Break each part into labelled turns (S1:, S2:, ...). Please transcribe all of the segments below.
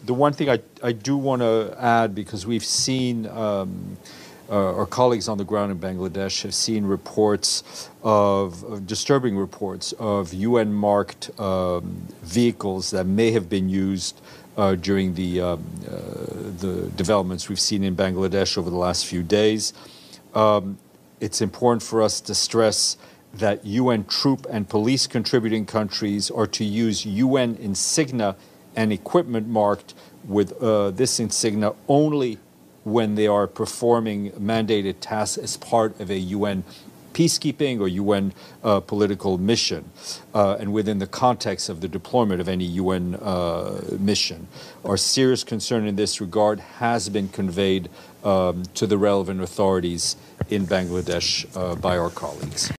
S1: the one thing I do want to add, because we've seen our colleagues on the ground in Bangladesh have seen reports of disturbing reports of UN-marked vehicles that may have been used during the developments we've seen in Bangladesh over the last few days. It's important for us to stress that UN troop and police contributing countries are to use UN insignia and equipment marked with this insignia only when they are performing mandated tasks as part of a UN peacekeeping or UN political mission, and within the context of the deployment of any UN mission. Our serious concern in this regard has been conveyed to the relevant authorities in Bangladesh by our colleagues.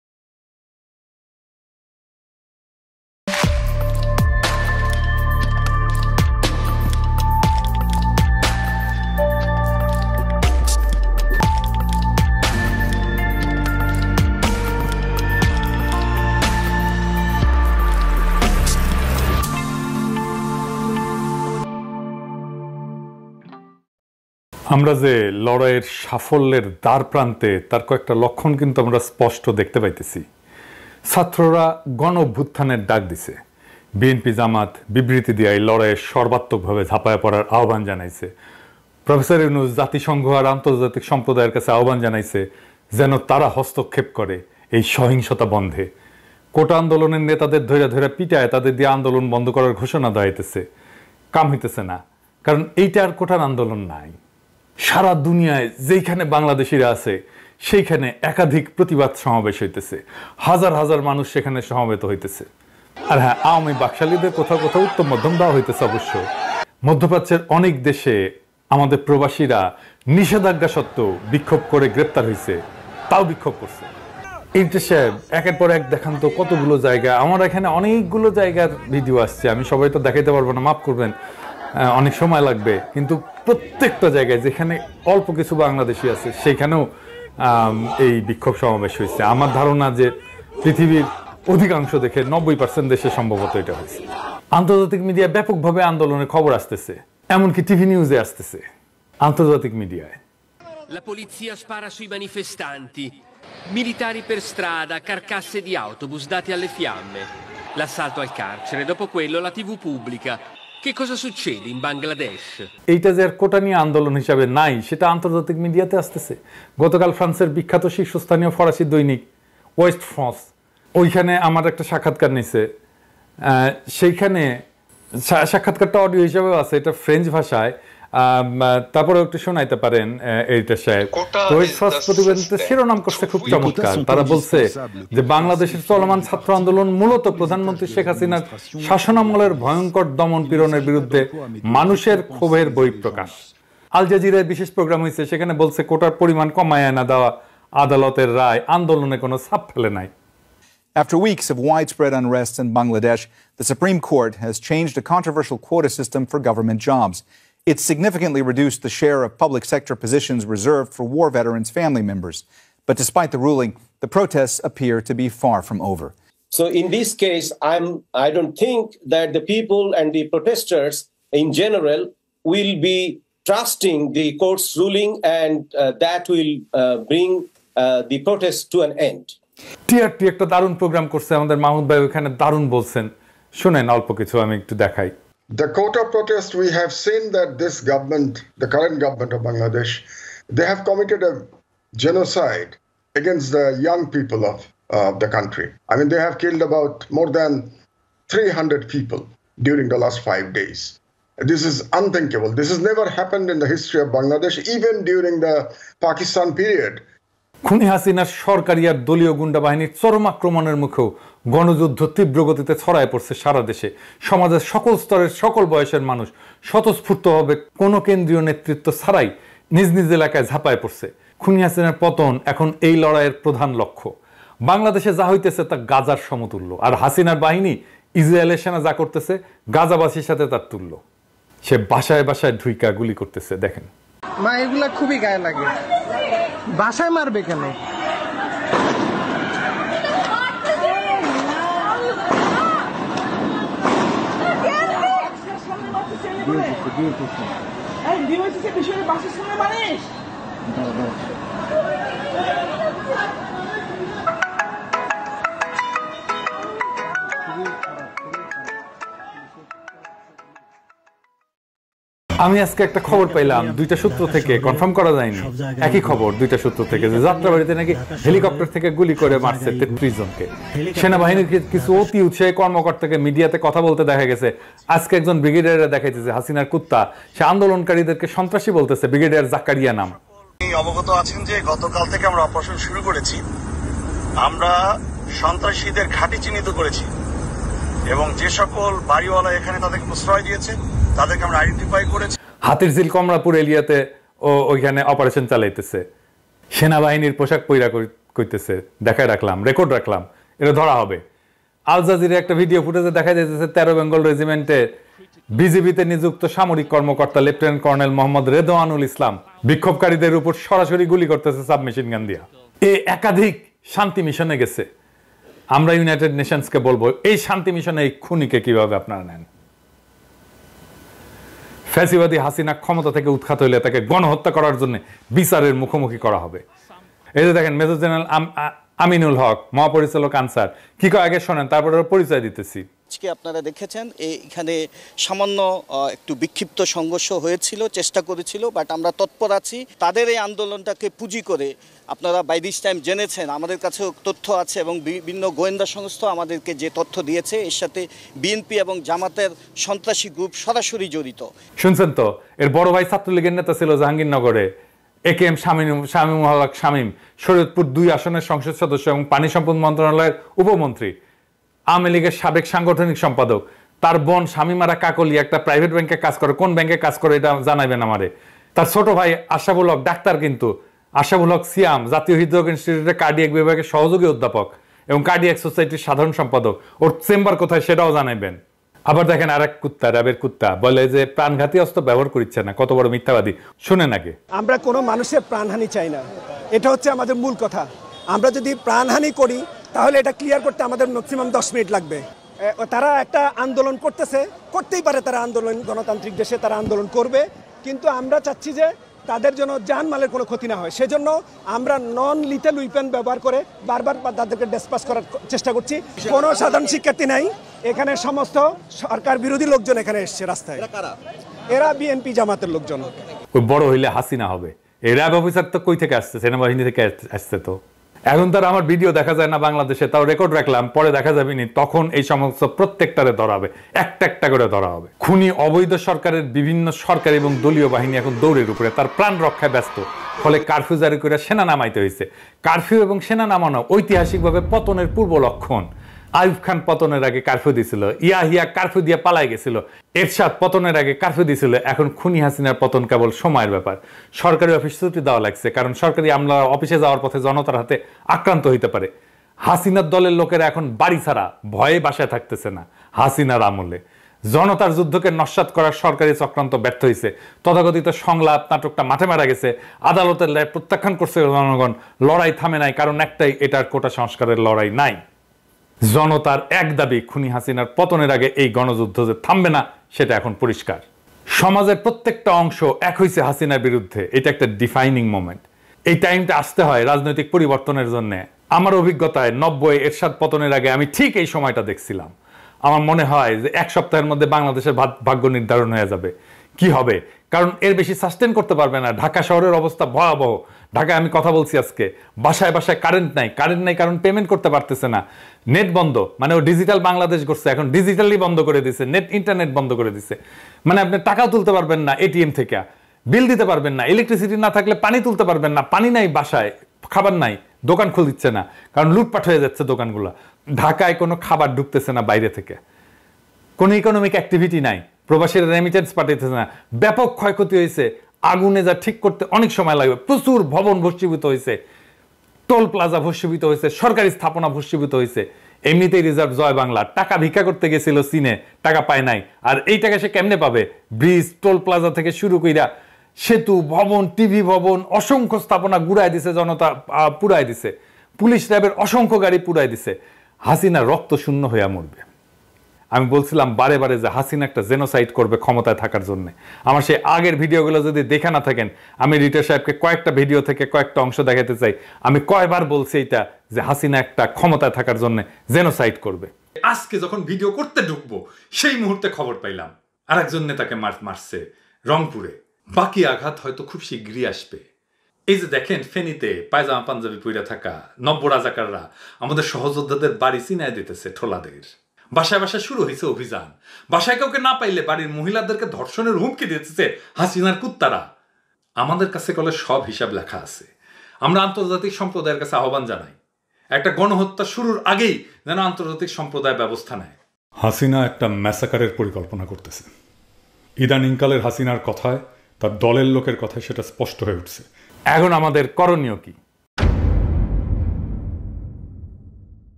S2: আমরা যে লড়াইয়ের সাফল্যের দ্বার প্রান্তে তার কয়েকটা লক্ষণ কিন্তু আমরা স্পষ্ট দেখতে পাইতেছি। ছাত্ররা গণ অভ্যুত্থানের ডাক দিছে, বিএনপি জামাত বিবৃতি দিয়ে এই লড়াইয়ের সর্বাত্মকভাবে ঝাঁপায় পড়ার আহ্বান জানাইছে। প্রফেসর ইউনূস জাতিসংঘ আর আন্তর্জাতিক সম্প্রদায়ের কাছে আহ্বান জানাইছে যেন তারা হস্তক্ষেপ করে এই সহিংসতা বন্ধে। কোটা আন্দোলনের নেতাদের ধৈরা ধৈরা পিটায় তাদের দিয়ে আন্দোলন বন্ধ করার ঘোষণা দেওয়া হইতেছে, কাম হইতেছে না, কারণ এইটা আর কোটার আন্দোলন নাই। সারা দুনিয়ায় যেখানে বাংলাদেশিরা আছে সেইখানে একাধিক প্রতিবাদ সমাবেশ হইতেছে, হাজার হাজার মানুষ সেখানে সমবেত হইতেছে। আর হ্যাঁ, আওয়ামী বাকশালীদের কোথাও কোথাও উত্তম মধ্যম দেওয়া হইতেছে। অবশ্য মধ্যপ্রাচ্যের অনেক দেশে আমাদের প্রবাসীরা নিষেধাজ্ঞা সত্ত্বেও বিক্ষোভ করে গ্রেপ্তার হয়েছে, তাও বিক্ষোভ করছে। এইটা সাহেব একের পর এক দেখান তো কতগুলো জায়গা, আমার এখানে অনেকগুলো জায়গার ভিডিও আসছে, আমি সবাই তো দেখাইতে পারবো না, মাফ করবেন, অনেক সময় লাগবে, কিন্তু প্রত্যেকটা জায়গায় যেখানে অল্প কিছু বাংলাদেশি আছে সেখানেও এই বিক্ষোভ সমাবেশ হয়েছে। আমার ধারণা যে পৃথিবীর অধিকাংশ দেখে 90% দেশে সম্ভবত এটা হয়েছে। আন্তর্জাতিক মিডিয়া ব্যাপকভাবে আন্দোলনের খবর আসতেছে, এমনকি টিভি নিউজে আসতেছে, আন্তর্জাতিক মিডিয়ায়।
S3: La polizia spara sui manifestanti, militari per strada, carcasse di autobus date alle fiamme, l'assalto al carcere, dopo quello la TV pubblica. Che cosa succede in Bangladesh?
S2: এইটা যে আর কোটা নিয়ে আন্দোলন হিসাবে নাই সেটা আন্তর্জাতিক মিডিয়াতে আসতেছে। গতকাল ফ্রান্সের বিখ্যাত শীর্ষস্থানীয় ফরাসি দৈনিক ওয়েস্ট ফ্রান্স ওইখানে আমার একটা সাক্ষাৎকার নিছে, সেইখানে সাক্ষাৎকারটা অডিও হিসাবেও আছে, এটা ফ্রেঞ্চ ভাষায়, তারপরে একটু শোনাইতে পারেন এইটা সাহেব। প্রতিবেদনতে শিরোনাম করছে খুব চমৎকার, তারা বলছে যে বাংলাদেশের চলমান ছাত্র আন্দোলন মূলত প্রধানমন্ত্রী শেখ হাসিনার শাসনামলের ভয়ঙ্কর দমন পীড়নের বিরুদ্ধে মানুষের ক্ষোভের বহিঃপ্রকাশ। আল জাজিরায় বিশেষ প্রোগ্রাম হয়েছে, সেখানে বলছে কোটার পরিমাণ কমায় না দেওয়া আদালতের রায় আন্দোলনে কোনো ছাপ ফেলে নাই।
S4: After weeks of widespread unrest in Bangladesh, the Supreme Court has changed a controversial quota system for government jobs. It's significantly reduced the share of public sector positions reserved for war veterans' family members. But despite the ruling, the protests appear to be far from over.
S5: So in this case, I don't think that the people and the protesters in general will be trusting the court's ruling, and that will bring the protest to an end.
S2: TRT একটা দারুণ programme করছে, আমাদের মাহমুদ ভাই ওখানে দারুণ বলছেন, শুনেন অল্প কিছু আমি একটু দেখাই।
S6: The quota protest, we have seen that this government, the current government of Bangladesh, they have committed a genocide against the young people of the country. I mean, they have killed about more than 300 people during the last 5 days. This is unthinkable. This has never happened in the history of Bangladesh, even during the Pakistan period.
S2: খুনি হাসিনার সরকারি আর দলীয় গুন্ডা বাহিনীর চরম আক্রমণের মুখেও গণযুদ্ধ তীব্র গতিতে ছড়ায় পড়ছে সারা দেশে। সমাজের সকল স্তরের সকল বয়সের মানুষ স্বতঃস্ফূর্তভাবে কোনো কেন্দ্রীয় নেতৃত্ব ছাড়াই নিজ নিজ এলাকায় ঝাঁপায় পড়ছে। খুনি হাসিনার পতন এখন এই লড়াইয়ের প্রধান লক্ষ্য। বাংলাদেশে যা হইতেছে তা গাজার সমতুল্য, আর হাসিনার বাহিনী ইসরায়েলের সেনা যা করতেছে গাজাবাসীর সাথে তার তুল্য। সে বাসায় বাসায় ঢুইকা গুলি করতেছে, দেখেন।
S7: মা এগুলা খুবই গায়ে লাগে, বাসায় মারবে কেন? বিষয়ে বাসের সঙ্গে মানিস
S2: আমি আজকে একটা খবর পাইলাম দুইটা সূত্র থেকে, কনফার্ম করা যায়নি, একই খবর দুইটা সূত্র থেকে, যে যাত্রাবাড়িতে নাকি হেলিকপ্টার থেকে গুলি করে মারছে 33 জনকে। সেনাবাহিনীর কিছু অতি উৎসাহী কর্মকর্তাকে মিডিয়াতে কথা বলতে দেখা গেছে। আজকে একজন ব্রিগেডিয়ার দেখাইতেছে হাসিনার কুত্তা, সে আন্দোলনকারীদেরকে সন্ত্রাসী বলতেছে, ব্রিগেডিয়ার জাকারিয়া নাম।
S8: অবগত আছেন যে গতকাল থেকে আমরা অপারেশন শুরু করেছি। আমরা সন্ত্রাসীদের ঘাঁটি চিহ্নিত করেছি এবং যে সকল বাড়িওয়ালা এখানে তাদেরকে প্রশ্রয় দিয়েছে তাদেরকে আমরা আইডেন্টিফাই করেছি।
S2: হাতিরঝিল কমলাপুর এরিয়াতে ওইখানে অপারেশন চালাইতেছে, সেনাবাহিনীর পোশাক পইরা কইতেছে, দেখায় রাখলাম, রেকর্ড রাখলাম, এটা ধরা হবে। আল জাজিরা একটা ভিডিও ফুটেজে দেখা যাইতেছে 13 বেঙ্গল রেজিমেন্টে বিজিবিতে নিযুক্ত সামরিক কর্মকর্তা লেফটেন্যান্ট কর্নেল মোহাম্মদ রেদওয়ানুল ইসলাম বিক্ষোভকারীদের উপর সরাসরি গুলি করতেছে সাবমেশিন গান দিয়া। একাধিক শান্তি মিশনে গেছে। আমরা ইউনাইটেড নেশনসকে বলবো, এই শান্তি মিশনে এই খুনিকে কিভাবে আপনারা নেন। ফ্যাসিবাদী হাসিনা ক্ষমতা থেকে উৎখাত হইলে তাকে গণহত্যা করার জন্য বিচারের মুখোমুখি করা হবে। এই যে দেখেন মেজর জেনারেল আমিনুল হক, মহাপরিচালক আনসার, কি কয় আগে শোনেন, তারপরে পরিচয় দিতেছি।
S9: আজকে আপনারা দেখেছেন এখানে সামান্য একটু বিক্ষিপ্ত সংঘর্ষ হয়েছিল, চেষ্টা করেছিল, বাট আমরা তৎপর আছি। তাদের এই আন্দোলনটাকে পুঁজি করে আপনারা বাই দিস টাইম জেনেছেন, আমাদের কাছেও তথ্য আছে এবং বিভিন্ন গোয়েন্দা সংস্থা আমাদেরকে যে তথ্য দিয়েছে, এর সাথে বিএনপি এবং জামাতের সন্ত্রাসী গ্রুপ সরাসরি জড়িত।
S2: শুনছেন তো, এর বড় ভাই ছাত্রলীগের নেতা ছিল জাহাঙ্গীরনগরে, AKM শামীমুল হক শামীম, শরীয়তপুর 2 আসনের সংসদ সদস্য এবং পানি সম্পদ মন্ত্রণালয়ের উপমন্ত্রী, আওয়ামী লীগের সাবেক সাংগঠনিক সম্পাদক। তার বোন শামীমারা কাকলি একটা প্রাইভেট ব্যাংকে কাজ করে, কোন ব্যাংকে কাজ করে এটা জানাবেন আমারে। তার ছোট ভাই আশরাফুল হক ডাক্তার, কিন্তু আশরাফুল হক সিয়াম জাতীয় হৃদরোগ ইনস্টিটিউটের কার্ডিয়াক বিভাগের সহযোগী অধ্যাপক এবং কার্ডিয়াক সোসাইটির সাধারণ সম্পাদক। ওর চেম্বার কোথায় সেটাও জানাবেন। আবার দেখেন আরেক কুত্তা, র্যাবের কুত্তা, বলে যে প্রাণঘাতী অস্ত্র ব্যবহার করছে না, কত বড় মিথ্যাবাদী শুনেন আগে।
S10: আমরা কোনো মানুষের প্রাণহানি চাই না, এটা হচ্ছে আমাদের মূল কথা। আমরা যদি প্রাণহানি করি তাহলে এটা ক্লিয়ার করতে আমাদের ম্যাক্সিমাম 10 মিনিট লাগবে। তারা একটা আন্দোলন করতেই পারে, তারা আন্দোলন, গণতান্ত্রিক দেশে তারা আন্দোলন করবে, কিন্তু আমরা চাচ্ছি যে তাদের জন্য জানমালের কোনো ক্ষতি না হয়। সেজন্য আমরা নন লিথেল উইপেন ব্যবহার করে বারবার তাদেরকে ডিসপাস করার চেষ্টা করছি। কোনো সাধারণ শিক্ষার্থী নাই এখানে, সমস্ত সরকার বিরোধী লোকজন এখানে এসছে রাস্তায়। এরা বিএনপি জামাতের লোকজন।
S2: বড় হইলে হাসিনা হবে। এই র্যাব অফিসার তো কই থেকে আসছে? সেনাবাহিনী থেকে আসছে। তো এখন তার আমার ভিডিও দেখা যায় না বাংলাদেশে, তাও রেকর্ড রাখলাম, পরে দেখা যাবে নি, তখন এই সমস্ত প্রত্যেকটারে ধরা হবে, একটা একটা করে ধরা হবে। খুনি অবৈধ সরকারের বিভিন্ন সরকারি এবং দলীয় বাহিনী এখন দৌড়ের উপরে, তার প্রাণ রক্ষায় ব্যস্ত। ফলে কারফিউ জারি করে সেনা নামাইতে হয়েছে। কারফিউ এবং সেনা নামানো ঐতিহাসিকভাবে পতনের পূর্ব লক্ষণ। আইয়ুব খান পতনের আগে কারফিউ দিছিল, ইয়াহিয়া কারফিউ দিয়ে পালাই গেছিল, এরশাদ পতনের আগে কারফিউ দিছিল। এখন খুনি হাসিনার পতন কেবল সময়ের ব্যাপার। সরকারি অফিস ছুটি দেওয়া লাগছে, কারণ সরকারি আমলা অফিসে যাওয়ার পথে জনতার হাতে আক্রান্ত হইতে পারে। হাসিনার দলের লোকেরা এখন বাড়ি ছাড়া, ভয়ে বাসায় থাকতেছে না। হাসিনার আমলে জনতার যুদ্ধকে নস্যাৎ করার সরকারি চক্রান্ত ব্যর্থ হয়েছে। তথাকথিত সংলাপ নাটকটা মাঠে মারা গেছে, আদালতের রায় প্রত্যাখ্যান করছে জনগণ। লড়াই থামে নাই, কারণ একটাই, এটার কোটা সংস্কারের লড়াই নাই। জনতার এক দাবি, খুনি হাসিনার পতনের আগে এই গণযুদ্ধ যে থামবে না সেটা এখন পরিষ্কার। সমাজের প্রত্যেকটা অংশ এক হয়েছে হাসিনার বিরুদ্ধে। এটা একটা ডিফাইনিং মোমেন্ট। এই টাইমটা আসতে হয় রাজনৈতিক পরিবর্তনের জন্য। আমার অভিজ্ঞতায় 90 এরশাদ পতনের আগে আমি ঠিক এই সময়টা দেখছিলাম। আমার মনে হয় যে 1 সপ্তাহের মধ্যে বাংলাদেশের ভাগ্য নির্ধারণ হয়ে যাবে। কি হবে? কারণ এর বেশি সাস্টেন করতে পারবে না। ঢাকা শহরের অবস্থা ভয়াবহ। ঢাকায় আমি কথা বলছি আজকে, বাসায় বাসায় কারেন্ট নাই, কারণ পেমেন্ট করতে পারতেছে না। নেট বন্ধ, মানে ও ডিজিটাল বাংলাদেশ করছে, এখন ডিজিটালি বন্ধ করে দিছে, ইন্টারনেট বন্ধ করে দিছে। মানে আপনি টাকাও তুলতে পারবেন না এটিএম থেকে, বিল দিতে পারবেন না, ইলেকট্রিসিটি না থাকলে পানি তুলতে পারবেন না, পানি নাই বাসায়, খাবার নাই, দোকান খুলে দিচ্ছে না, কারণ লুটপাট হয়ে যাচ্ছে দোকানগুলো। ঢাকায় কোনো খাবার ঢুকতেছে না বাইরে থেকে, কোনো ইকোনমিক অ্যাক্টিভিটি নাই, প্রবাসীরা রেমিটেন্স পাঠাইতেছে না, ব্যাপক ক্ষয়ক্ষতি হয়েছে। আগুনে যা ঠিক করতে অনেক সময় লাগবে। প্রচুর ভবন ভস্মীভূত হয়েছে, টোল প্লাজা ভস্মীভূত হয়েছে, সরকারি স্থাপনা ভস্মীভূত হয়েছে। এমনিতেই রিজার্ভ জয় বাংলা, টাকা ভিক্ষা করতে গেছিল চীনে, টাকা পায় নাই। আর এই টাকা সে কেমনে পাবে? ব্রিজ, টোল প্লাজা থেকে শুরু কইরা সেতু, ভবন, টিভি ভবন, অসংখ্য স্থাপনা গুড়ায় দিছে, জনতা পুরাই দিছে, পুলিশ র্যাবের অসংখ্য গাড়ি পুরাই দিছে। হাসিনা রক্ত শূন্য হইয়া মরবে। আমি বলছিলাম বারে বারে যে হাসিনা একটা জেনোসাইড করবে ক্ষমতায় থাকার জন্য। আমার সেই আগের ভিডিওগুলো যদি দেখে না থাকেন, আমি রিটা সাহেবকে কয়েকটা ভিডিও থেকে কয়েকটা অংশ দেখাতে চাই। আমি কয়বার বলছি এটা যে হাসিনা একটা ক্ষমতায় থাকার জন্য জেনোসাইড করবে। আজকে যখন ভিডিও করতে ঢুকবো সেই মুহূর্তে খবর পাইলাম আরেকজন নেতাকে মারছে রংপুরে। বাকি আঘাত হয়তো খুব শীঘ্রই আসবে। এই যে দেখেন ফেনীতে পায়জামা পাঞ্জাবি পইরা থাকা নব্য রাজাকাররা আমাদের সহযোদ্ধাদের বাড়ি চিনায় দিতেছে ঠোলাদের। বাসায় বাসায় শুরু হয়েছে অভিযান। বাসায় কাউকে না পাইলে বাড়ির মহিলাদেরকে ধর্ষণের হুমকি দিতেছে হাসিনার কুত্তারা। আমাদের কাছে কলে সব হিসাব লেখা আছে। আমরা আন্তর্জাতিক সম্প্রদায়ের কাছে আহ্বান জানাই, একটা গণহত্যা শুরুর আগেই যেন আন্তর্জাতিক সম্প্রদায় ব্যবস্থা নেয়। হাসিনা একটা ম্যাসাকারের পরিকল্পনা করতেছে। ইদানিংকালের হাসিনার কথায়, তার দলের লোকের কথায় সেটা স্পষ্ট হয়ে উঠছে। এখন আমাদের করণীয় কি?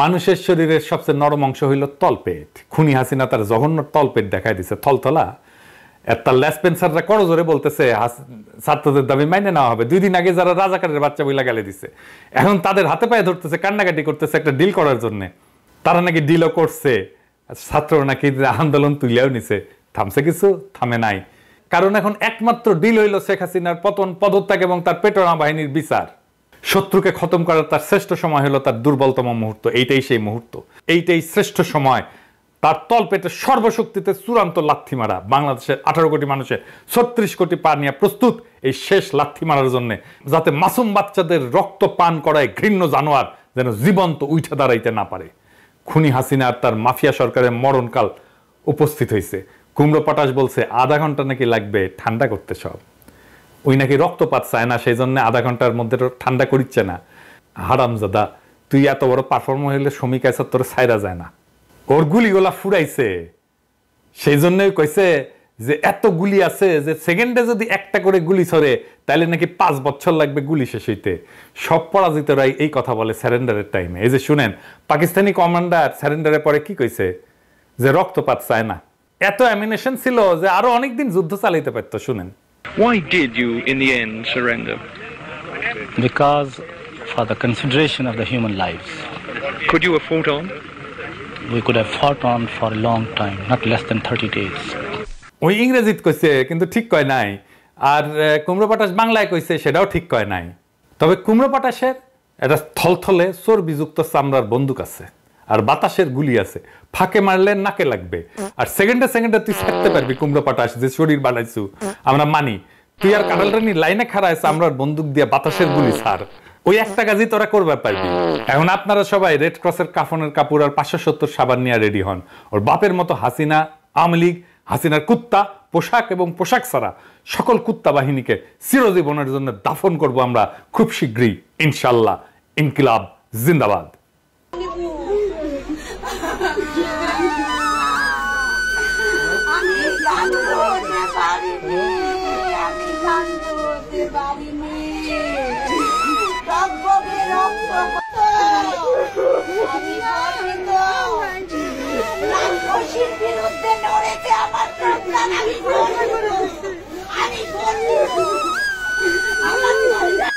S2: মানুষের শরীরের সবচেয়ে নরম অংশ হইল তলপেট। খুনি হাসিনা তার জঘন্য তলপেট দেখায় দিছে, থলথলা। তার লেসপেন্সাররা করজোরে বলতেছে ছাত্রদের দাবি মাইনে নেওয়া হবে। 2 দিন আগে যারা রাজাকারের বাচ্চা বইলা গালে দিছে, এখন তাদের হাতে পায়ে ধরতেছে, কান্নাকাটি করতেছে একটা ডিল করার জন্য। তারা নাকি ডিলও করছে, ছাত্র নাকি আন্দোলন তুলেও নিছে। থামছে কিছু? থামে নাই। কারণ এখন একমাত্র ডিল হইল শেখ হাসিনার পতন, পদত্যাগ এবং তার পেটোয়া বাহিনীর বিচার। শত্রুকে খতম করার তার শ্রেষ্ঠ সময় হলো তার দুর্বলতম মুহূর্ত। এইটাই সেই মুহূর্ত, এইটাই শ্রেষ্ঠ সময়। তার তলপেটে সর্বশক্তিতে চূড়ান্ত লাথি মারা। বাংলাদেশের 18 কোটি মানুষের 36 কোটি পা নিয়ে প্রস্তুত এই শেষ লাথি মারার জন্য, যাতে মাসুম বাচ্চাদের রক্ত পান করায় ঘৃণ্য জানোয়ার যেন জীবন্ত উঠে দাঁড়াইতে না পারে। খুনি হাসিনা আর তার মাফিয়া সরকারের মরণকাল উপস্থিত হয়েছে। কুমড়ো পটাশ বলছে আধা ঘন্টা নাকি লাগবে ঠান্ডা করতে সব। ওই নাকি রক্তপাত চায় না, সেই জন্য আধা ঘন্টার মধ্যে ঠান্ডা করিচ্ছে না। হারামজাদা, তুই এত বড় পারফর্মার হইলে শ্রমিক আছে তোর ছাইরা যায় না। ওর গুলিগুলা ফুরাইছে, সেই জন্যই কইছে যে এত গুলি আছে যে সেকেন্ডে যদি একটা করে গুলি ছড়ে তাহলে নাকি 5 বছর লাগবে গুলি শেষ হইতে। সব পরাজিতরাই এই কথা বলে স্যারেন্ডারের টাইমে। এই যে শুনেন, পাকিস্তানি কমান্ডার স্যারেন্ডারের পরে কি কইছে? যে রক্তপাত চায় না। এত অ্যামিনেশন ছিল যে আরো অনেকদিন যুদ্ধ চালাইতে পারত। শুনেন,
S11: Why did you in the end surrender?
S12: Because for the consideration of the human lives.
S11: Could you have fought on?
S12: We could have fought on for a long time, not less than 30 days.
S2: ওই ইংরেজিত কইছে কিন্তু ঠিক কয় নাই। আর কুমড়ো potash বাংলায় কইছে সেটাও ঠিক কয় নাই। তবে কুমড়ো পটাশের একটা থলথলে চর্বিযুক্ত চামড়ার বন্দুক আছে, আর বাতাসের গুলি আছে। ফাঁকে মারলে নাকে লাগবে, আর সেকেন্ডে সেকেন্ডে তুই ছাড়তে পারবি। কুমড়ো পটাশ যে শরীর বানাইছু আমরা মানি। তুই আর কাঁঠালরানি লাইনে খাড়ায় চামড়ার বন্দুক দিয়ে বাতাসের গুলি ছাড়, ওই একটা কাজই তোরা করবে পারবি। এখন আপনারা সবাই রেড ক্রসের কাফনের কাপড় আর 570 সাবান নিয়ে রেডি হন। ওর বাপের মতো হাসিনা, আওয়ামী লীগ, হাসিনার কুত্তা, পোশাক এবং পোশাক ছাড়া সকল কুত্তা বাহিনীকে চিরজীবনের জন্য দাফন করব আমরা খুব শীঘ্রই ইনশাল্লাহ। ইনকিলাব জিন্দাবাদ।
S13: আমি